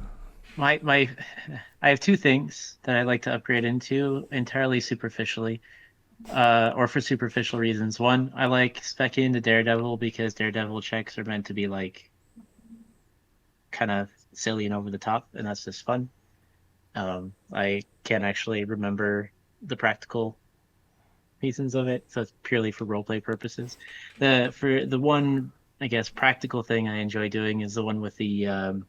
I have two things that I like to upgrade into entirely superficially, or for superficial reasons. One, I like specking into Daredevil because Daredevil checks are meant to be like kind of silly and over the top, and that's just fun. I can't actually remember the practical reasons of it, so it's purely for roleplay purposes. For the one, I guess, practical thing I enjoy doing is the one with the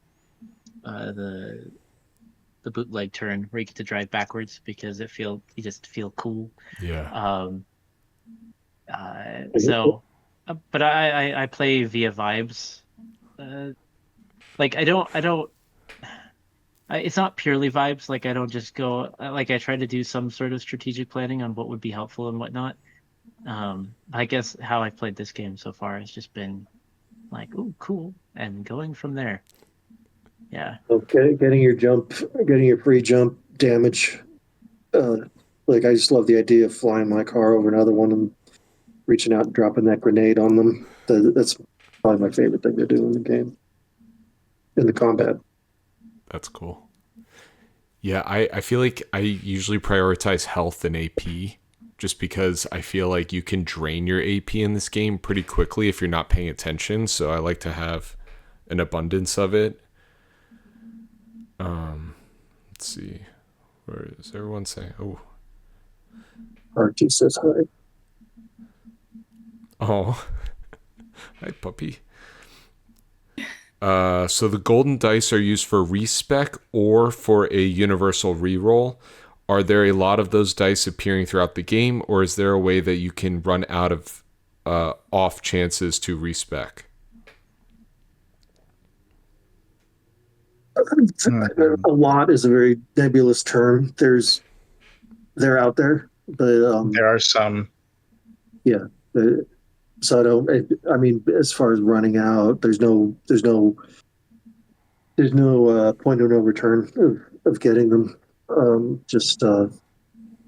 bootleg turn where you get to drive backwards because you just feel cool. Yeah. But I play via vibes. Like I don't. It's not purely vibes. Like I don't just go. Like I try to do some sort of strategic planning on what would be helpful and whatnot. I guess how I've played this game so far has just been like, ooh, cool, and going from there. Yeah. Okay, getting your free jump damage. Like I just love the idea of flying my car over another one and reaching out and dropping that grenade on them. That's probably my favorite thing to do in the game. In the combat. That's cool. Yeah, I feel like I usually prioritize health and AP just because I feel like you can drain your AP in this game pretty quickly if you're not paying attention. So I like to have an abundance of it. Let's see. Where is everyone saying? Oh. Archie says hi. Oh. Hi, puppy. So the golden dice are used for respec or for a universal reroll. are there a lot of those dice appearing throughout the game, or is there a way that you can run out of off chances to respec? A lot is a very nebulous term. They're out there, but there are some. Yeah. So I mean, as far as running out, there's no point of no return of getting them.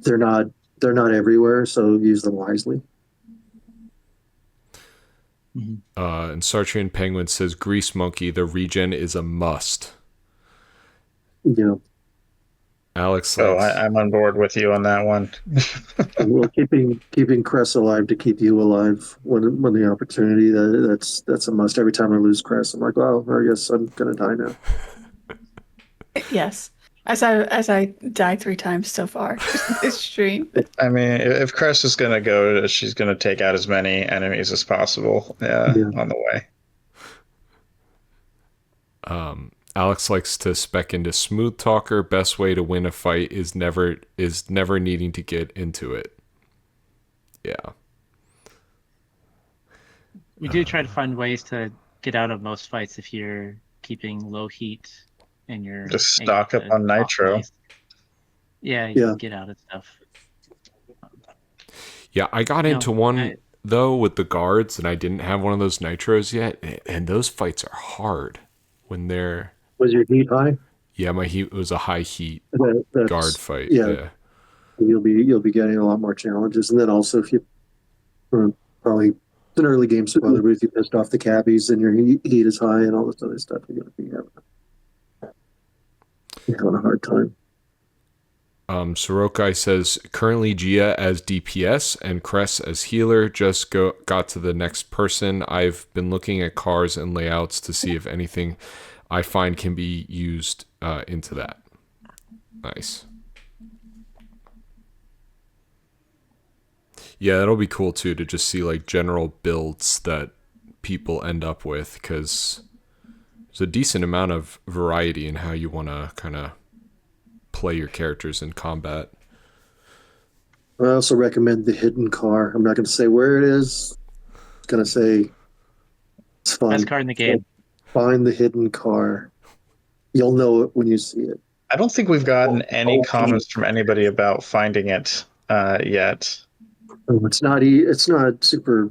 They're not everywhere, so use them wisely. And Sartrian Penguin says, Grease Monkey, the regen is a must. Yeah. Alex, I'm on board with you on that one. Well, keeping Cress alive to keep you alive when the opportunity, that's a must. Every time I lose Cress, I'm like, well, I guess I'm gonna die now. Yes, as I died 3 times so far this stream. I mean, if Cress is gonna go, she's gonna take out as many enemies as possible. Yeah. On the way. Alex likes to spec into Smooth Talker. Best way to win a fight is never needing to get into it. Yeah. We do try to find ways to get out of most fights if you're keeping low heat and you're just stock up on nitro. Yeah, you can get out of stuff. Yeah, I got into one though with the guards, and I didn't have one of those nitros yet, and those fights are hard when they're. Was your heat high? Yeah, my heat was a high heat guard fight. Yeah. You'll be getting a lot more challenges, and then also if you probably it's an early game spoiler, but if you pissed off the cabbies and your heat is high and all this other stuff, you're gonna be having a hard time. Sorokai says currently Gia as DPS and Cress as healer. Just got to the next person. I've been looking at cars and layouts to see if anything I find can be used into that. Nice. Yeah, that'll be cool too to just see like general builds that people end up with, because there's a decent amount of variety in how you want to kind of play your characters in combat. I also recommend the hidden car. I'm not going to say where it is. I'm going to say it's fun. Best car in the game. Find the hidden car. You'll know it when you see it. I don't think we've gotten any comments from anybody about finding it yet. It's not super.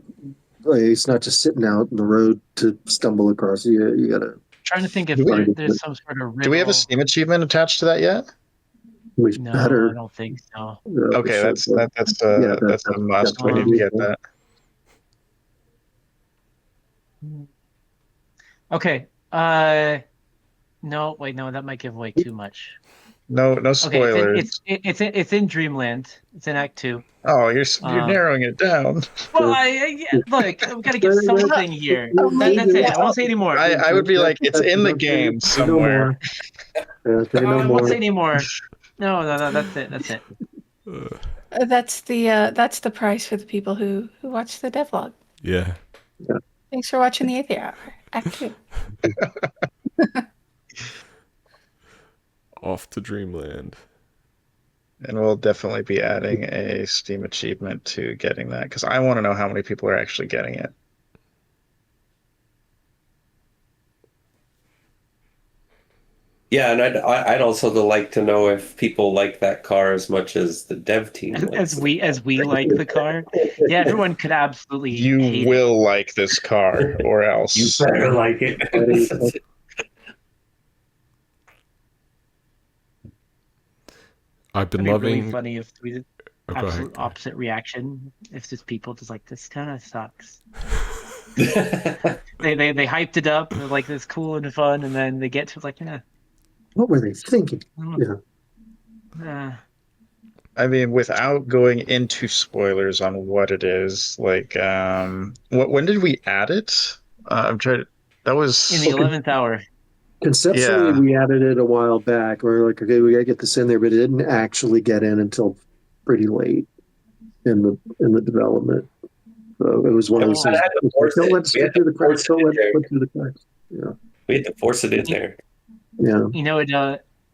Like, it's not just sitting out in the road to stumble across. You gotta. I'm trying to think if there's some sort of riddle. Do we have a Steam achievement attached to that yet? No, I don't think so. Okay, that's a must. We need to get that. Okay. No, wait, no, that might give away too much. No spoilers. Okay, it's in Dreamland. It's in Act 2. Oh, you're narrowing it down. Well, look, I've got to get something here. That's it. I won't say anymore. I would be like, it's in the game somewhere. I won't say anymore. No, that's it. That's the price for the people who watch the devlog. Yeah. Thanks for watching the Aether Hour. Act 2. Off to Dreamland. And we'll definitely be adding a Steam achievement to getting that, because I want to know how many people are actually getting it. Yeah, and I'd also like to know if people like that car as much as the dev team as we like the car. Yeah, everyone could absolutely. You will like this car, or else you better like it. I've been It'd be loving. Really funny if we did absolute opposite reaction. If just people just like, this kind of sucks. they hyped it up like this cool and fun, and then they get to like, yeah. What were they thinking? Yeah. I mean, without going into spoilers on what it is, like, when did we add it? I'm trying. That was in the 11th hour. Conceptually, we added it a while back. We're like, okay, we gotta get this in there, but it didn't actually get in until pretty late in the development. So it was one of those things. Let's get through the cracks. Yeah. We had to force it in there. Yeah. You know,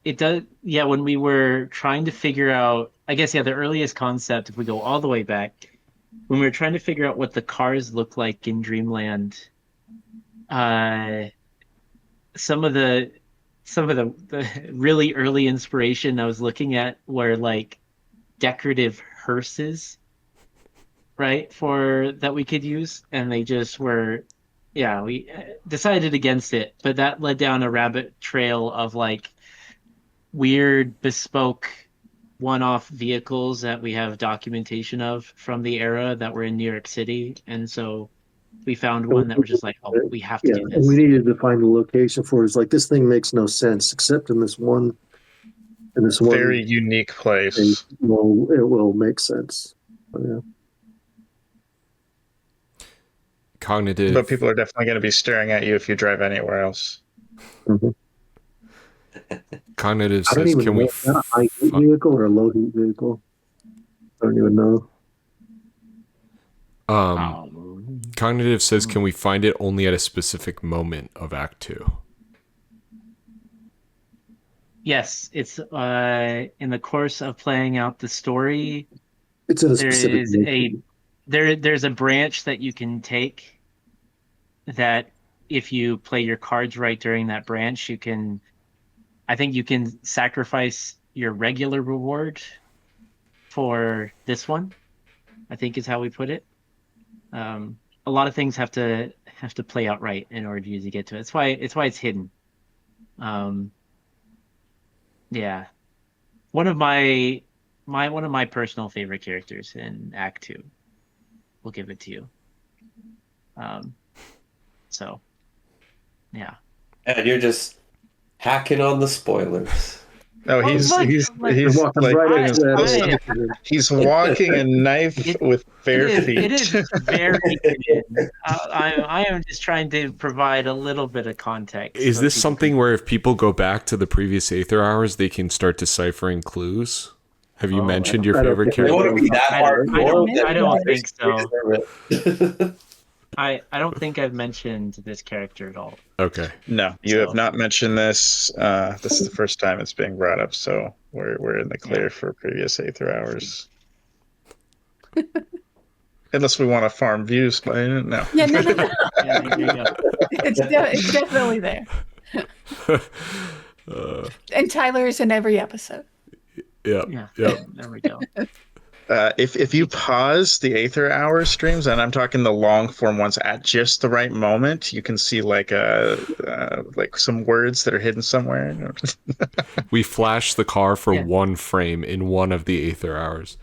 it does. Yeah, when we were trying to figure out, I guess, yeah, the earliest concept, if we go all the way back, when we were trying to figure out what the cars look like in Dreamland, uh, some of the really early inspiration I was looking at were like decorative hearses, right, for that we could use, and they just were, yeah, we decided against it, but that led down a rabbit trail of like weird bespoke one-off vehicles that we have documentation of from the era that were in New York City, and so we found one that we're just like, oh, we have to Yeah, do and we this. needed to find a location for it. It's like this thing makes no sense except in this one Very unique place. It will make sense. Yeah. Cognitive. But people are definitely going to be staring at you if you drive anywhere else. Mm-hmm. Cognitive says, "Can we?" Is that a high heat vehicle or a low heat vehicle? I don't even know. Cognitive says, "Can we find it only at a specific moment of Act 2?" Yes, it's in the course of playing out the story. It's in a specific. There's a branch that you can take. That if you play your cards right during that branch, I think you can sacrifice your regular reward for this one, I think is how we put it. A lot of things have to play out right in order for you to get to it. It's why it's hidden. Yeah, one of my personal favorite characters in Act 2. We'll give it to you. So, yeah. And you're just hacking on the spoilers. No, he's walking like right he's walking a knife with bare feet. It is very hidden. I am just trying to provide a little bit of context. Is this something where if people go back to the previous Aether hours, they can start deciphering clues? Have you mentioned your favorite character? I don't think so. I don't think I've mentioned this character at all. Okay. No, you have not mentioned this. This is the first time it's being brought up, so we're in the clear for previous Aether hours. Unless we want to farm views by it. No. Yeah, no. Yeah, there you go. It's definitely there. And Tyler is in every episode. Yeah. There we go. If you pause the Aether Hour streams, and I'm talking the long form ones, at just the right moment, you can see like some words that are hidden somewhere. We flash the car for one frame in one of the Aether hours.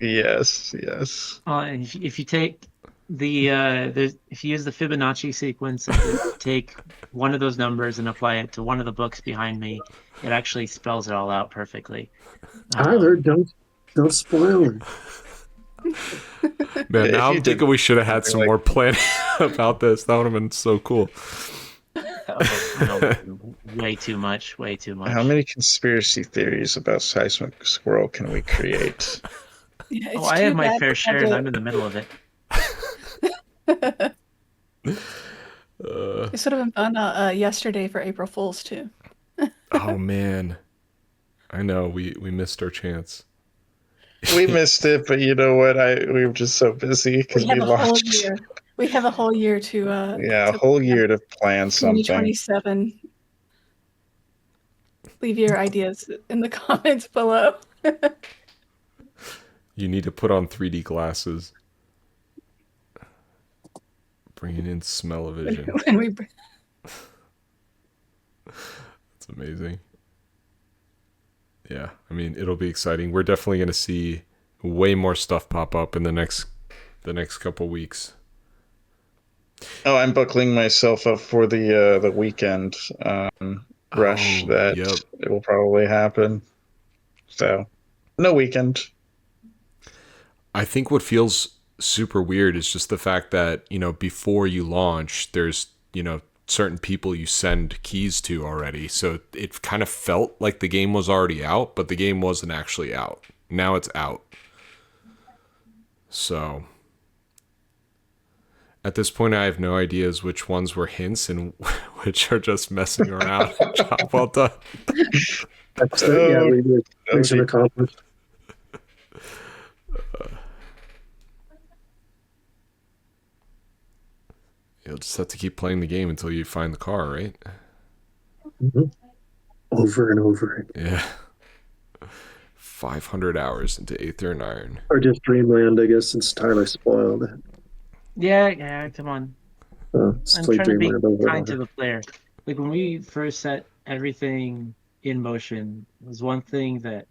Yes. If you take if you use the Fibonacci sequence and take one of those numbers and apply it to one of the books behind me, it actually spells it all out perfectly. Tyler, don't spoil it. Man, now I'm thinking we should have had some more planning about this. That would have been so cool. Way too much. How many conspiracy theories about Seismic Squirrel can we create? Yeah, I have my fair share, and I'm in the middle of it. It should have been fun yesterday for April Fool's too. Oh man, I know we missed our chance. We missed it, but you know what? We were just so busy because we launched. We have a whole year to a whole year to plan something. 2027. Leave your ideas in the comments below. You need to put on 3D glasses. Bringing in smell-o-vision. That's amazing. Yeah, I mean, it'll be exciting. We're definitely going to see way more stuff pop up in the next couple weeks. Oh, I'm buckling myself up for the weekend rush it will probably happen. So, no weekend. I think what feels super weird is just the fact that, before you launch, there's, certain people you send keys to already. So it kind of felt like the game was already out, but the game wasn't actually out. Now it's out. So at this point, I have no ideas which ones were hints and which are just messing around. Job well done. Yeah, we did. Mission accomplished. You'll just have to keep playing the game until you find the car, right? Mm-hmm. Over and over again. Yeah. 500 hours into Aether and Iron. Or just Dreamland, I guess, since Tyler spoiled it. Yeah, come on. I'm trying to be kind to the player. Like when we first set everything in motion, it was one thing that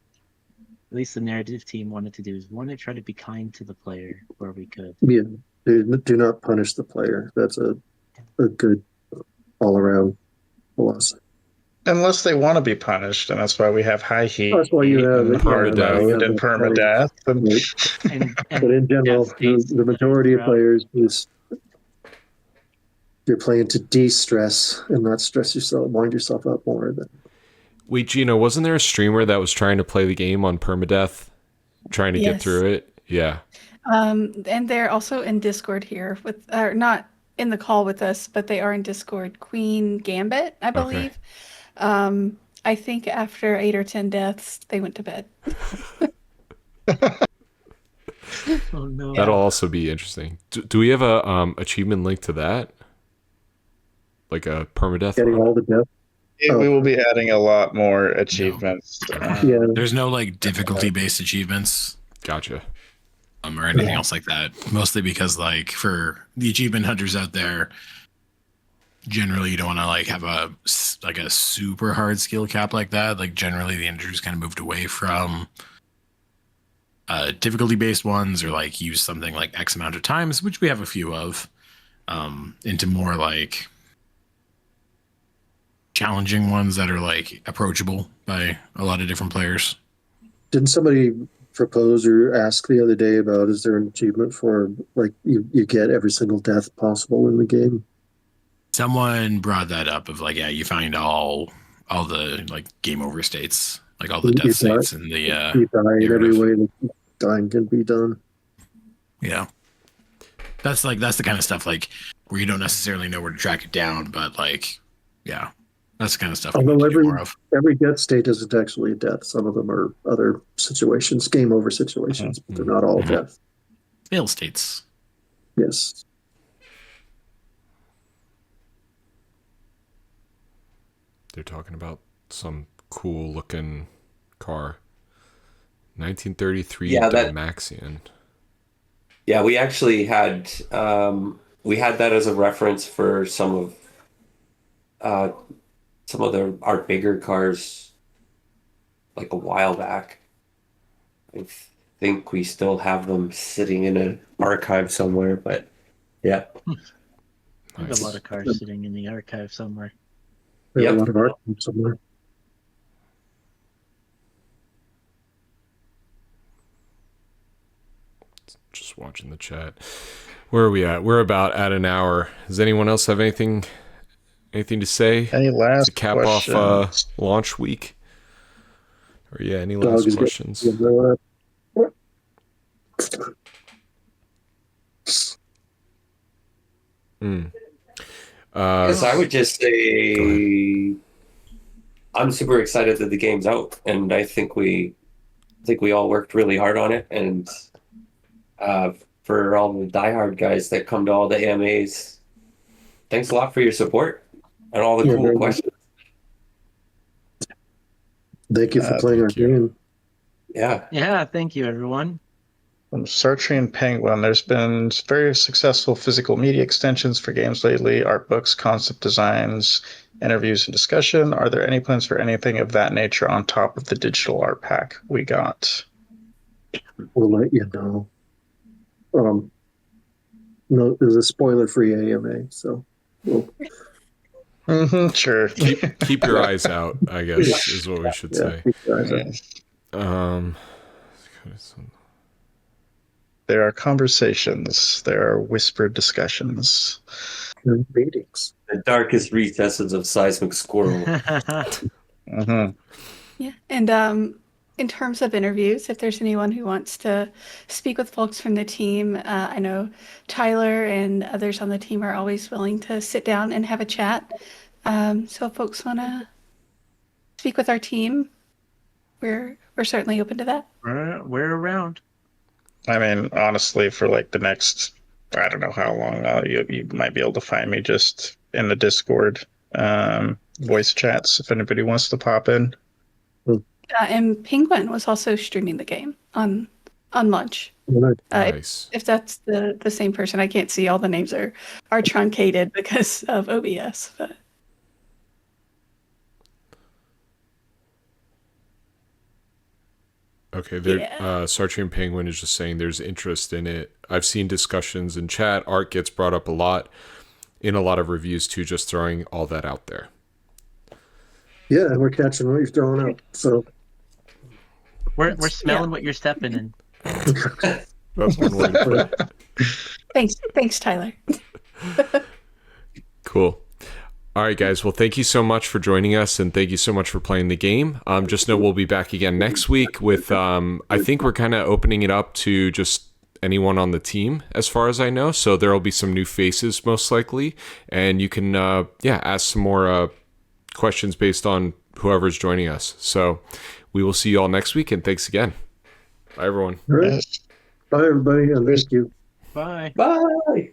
at least the narrative team wanted to do is want to try to be kind to the player where we could. Yeah, do not punish the player. That's a good all-around philosophy. Unless they want to be punished, and that's why we have high heat. That's why you have hard mode and permadeath. But in general, the majority of players is you're playing to de-stress and not stress yourself, wind yourself up more. Wait, Gino, wasn't there a streamer that was trying to play the game on permadeath, trying to get through it? Yeah. And they're also in Discord here with, or not in the call with us, but they are in Discord. Queen Gambit, I believe. Okay. I think after 8 or 10 deaths, they went to bed. Oh no! That'll also be interesting. Do we have a achievement link to that? Like a permadeath? Getting all the deaths. We will be adding a lot more achievements. No. There's no like difficulty-based achievements. Gotcha. Or anything else like that. Mostly because like for the achievement hunters out there, generally you don't want to like have a super hard skill cap like that. Like generally the industry's kind of moved away from difficulty-based ones or like use something like X amount of times, which we have a few of, into more like challenging ones that are like approachable by a lot of different players. Didn't somebody propose or ask the other day about is there an achievement for like you get every single death possible in the game? Someone brought that up of like, yeah, you find all the like game over states, like all the death states in the you die in every way that dying can be done. Yeah. That's the kind of stuff like where you don't necessarily know where to track it down, but like, yeah. That's the kind of stuff. Although every death state isn't actually a death. Some of them are other situations, game over situations, but they're not all death. Fail states. Yes. They're talking about some cool looking car. 1933 Dalmatian. Yeah, we actually had that as a reference for some of our bigger cars like a while back. I think we still have them sitting in an archive somewhere, but yeah. I have a lot of cars sitting in the archive somewhere. A lot of archives somewhere. Just watching the chat. Where are we at? We're about at an hour. Does anyone else have anything to say? Any last to cap questions? off launch week? Or any last questions? I would just say I'm super excited that the game's out, and I think we all worked really hard on it, and for all the diehard guys that come to all the AMAs, thanks a lot for your support and all the cool questions. Thank you for playing our game. Yeah, thank you everyone. From Sartre and Penguin, there's been very successful physical media extensions for games lately, art books, concept designs, interviews, and discussion. Are there any plans for anything of that nature on top of the digital art pack we got? We'll let you know. No, there's a spoiler-free AMA, so sure. Keep your eyes out, I guess, is what we should say. Keep your eyes out. There are conversations. There are whispered discussions. Meetings. The darkest recesses of Seismic Squirrel. Yeah, and in terms of interviews, if there's anyone who wants to speak with folks from the team, I know Tyler and others on the team are always willing to sit down and have a chat. So if folks want to speak with our team, we're certainly open to that. We're around. I mean, honestly, for like the next, I don't know how long, you might be able to find me just in the Discord voice chats if anybody wants to pop in. And Penguin was also streaming the game on lunch. Nice. If that's the same person, I can't see. All the names are truncated because of OBS. But. Okay, Sartrean Penguin is just saying there's interest in it. I've seen discussions in chat. Art gets brought up a lot in a lot of reviews too, just throwing all that out there. Yeah, we're catching what you're throwing out. So we're smelling what you're stepping in. That's one way to put it. Thanks, Tyler. Cool. All right, guys. Well, thank you so much for joining us, and thank you so much for playing the game. Just know we'll be back again next week with, I think we're kind of opening it up to just anyone on the team, as far as I know. So there will be some new faces, most likely, and you can, ask some more questions based on whoever's joining us. So we will see you all next week, and thanks again. Bye, everyone. All right. Bye, everybody, and thank you. Bye. Bye.